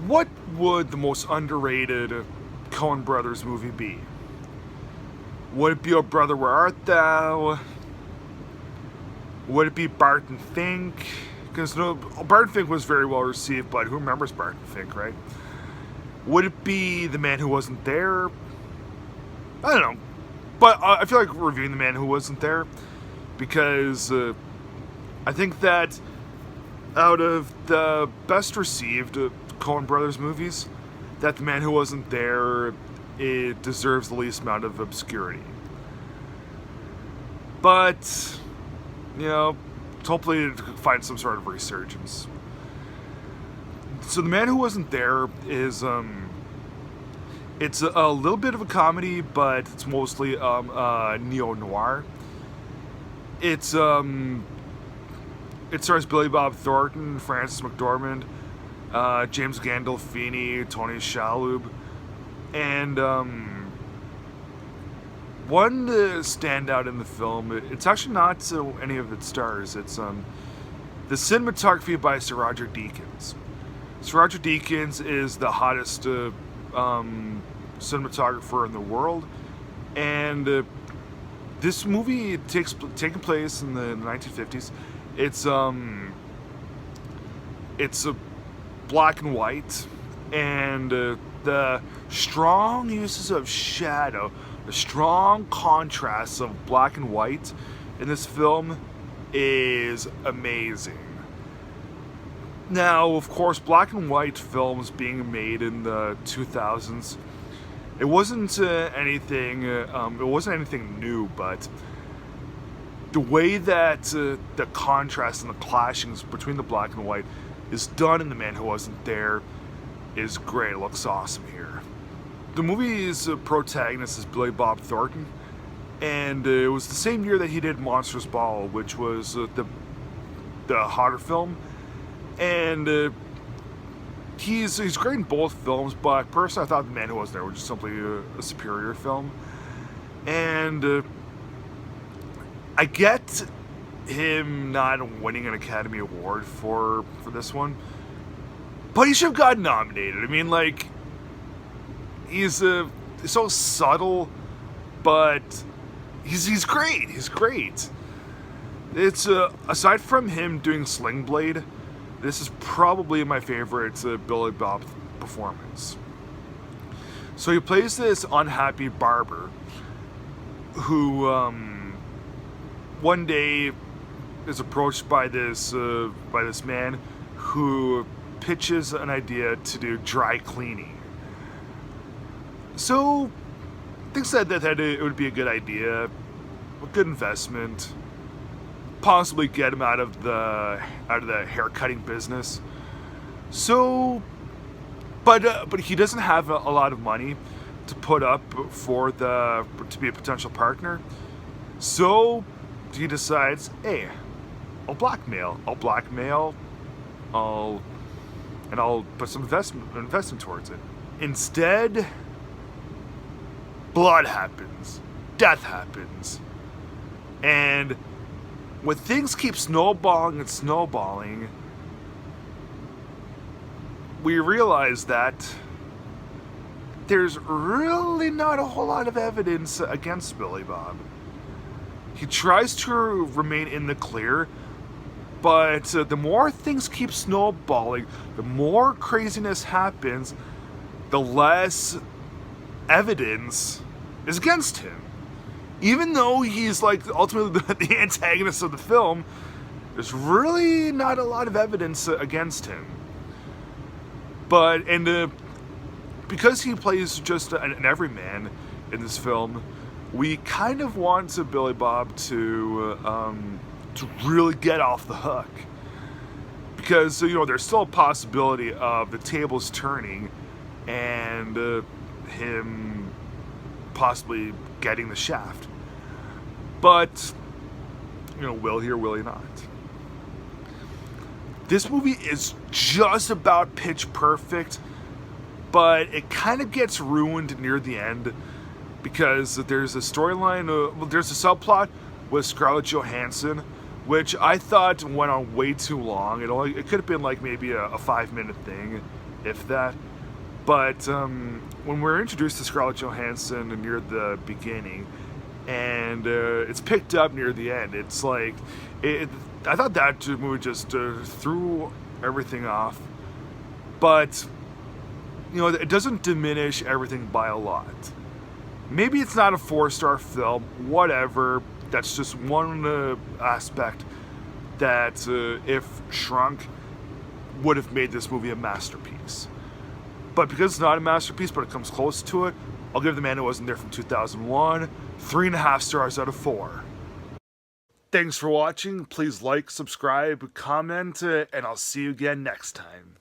What would the most underrated Coen Brothers movie be? Would it be Oh Brother, Where Art Thou? Would it be Barton Fink? Because no, Barton Fink was very well received, but who remembers Barton Fink, right? Would it be The Man Who Wasn't There? I don't know. But I feel like reviewing The Man Who Wasn't There because I think that out of the best received Coen Brothers movies, that The Man Who Wasn't There, it deserves the least amount of obscurity. But, you know, hopefully it find some sort of resurgence. So The Man Who Wasn't There is it's a little bit of a comedy, but it's mostly neo-noir. It stars Billy Bob Thornton, Frances McDormand, James Gandolfini, Tony Shalhoub, and one standout in the film. It's actually not any of its stars. It's the cinematography by Sir Roger Deakins. Sir Roger Deakins is the hottest cinematographer in the world, and this movie taking place in the 1950s. It's a black and white, and the strong uses of shadow, the strong contrasts of black and white in this film is amazing. Now, of course, black and white films being made in the 2000s, it wasn't anything new, but the way that the contrast and the clashings between the black and white is done in The Man Who Wasn't There is great. It looks awesome here. The movie's protagonist is Billy Bob Thornton, and it was the same year that he did Monsters Ball, which was the hotter film. And he's great in both films, but personally I thought The Man Who Wasn't There was just simply a superior film. And I get him not winning an Academy Award for this one, but he should have gotten nominated. I mean, like, he's so subtle, but he's great. He's great. It's aside from him doing Sling Blade, this is probably my favorite Billy Bob performance. So he plays this unhappy barber who one day is approached by this man who pitches an idea to do dry cleaning. So thinks that it would be a good idea, a good investment, possibly get him out of the hair cutting business. So, but he doesn't have a lot of money to put up to be a potential partner. So he decides, hey, I'll blackmail, I'll put some investment towards it. Instead, blood happens, death happens, and when things keep snowballing and snowballing, we realize that there's really not a whole lot of evidence against Billy Bob. He tries to remain in the clear, but the more things keep snowballing, the more craziness happens, the less evidence is against him. Even though he's like ultimately the antagonist of the film, there's really not a lot of evidence against him. But because he plays just an everyman in this film, we kind of want Billy Bob to really get off the hook, because there's still a possibility of the tables turning and him possibly getting the shaft. But will he or will he not? This movie is just about pitch perfect, but it kind of gets ruined near the end because there's a storyline, there's a subplot with Scarlett Johansson, which I thought went on way too long. It could have been like maybe a 5-minute thing, if that. But when we're introduced to Scarlett Johansson near the beginning, and it's picked up near the end, it's like, I thought that movie just threw everything off. But, you know, it doesn't diminish everything by a lot. Maybe it's not a 4-star film, whatever. That's just one aspect that, if shrunk, would have made this movie a masterpiece. But because it's not a masterpiece, but it comes close to it, I'll give The Man Who Wasn't There from 2001 3.5 stars out of 4. Thanks for watching. Please like, subscribe, comment, and I'll see you again next time.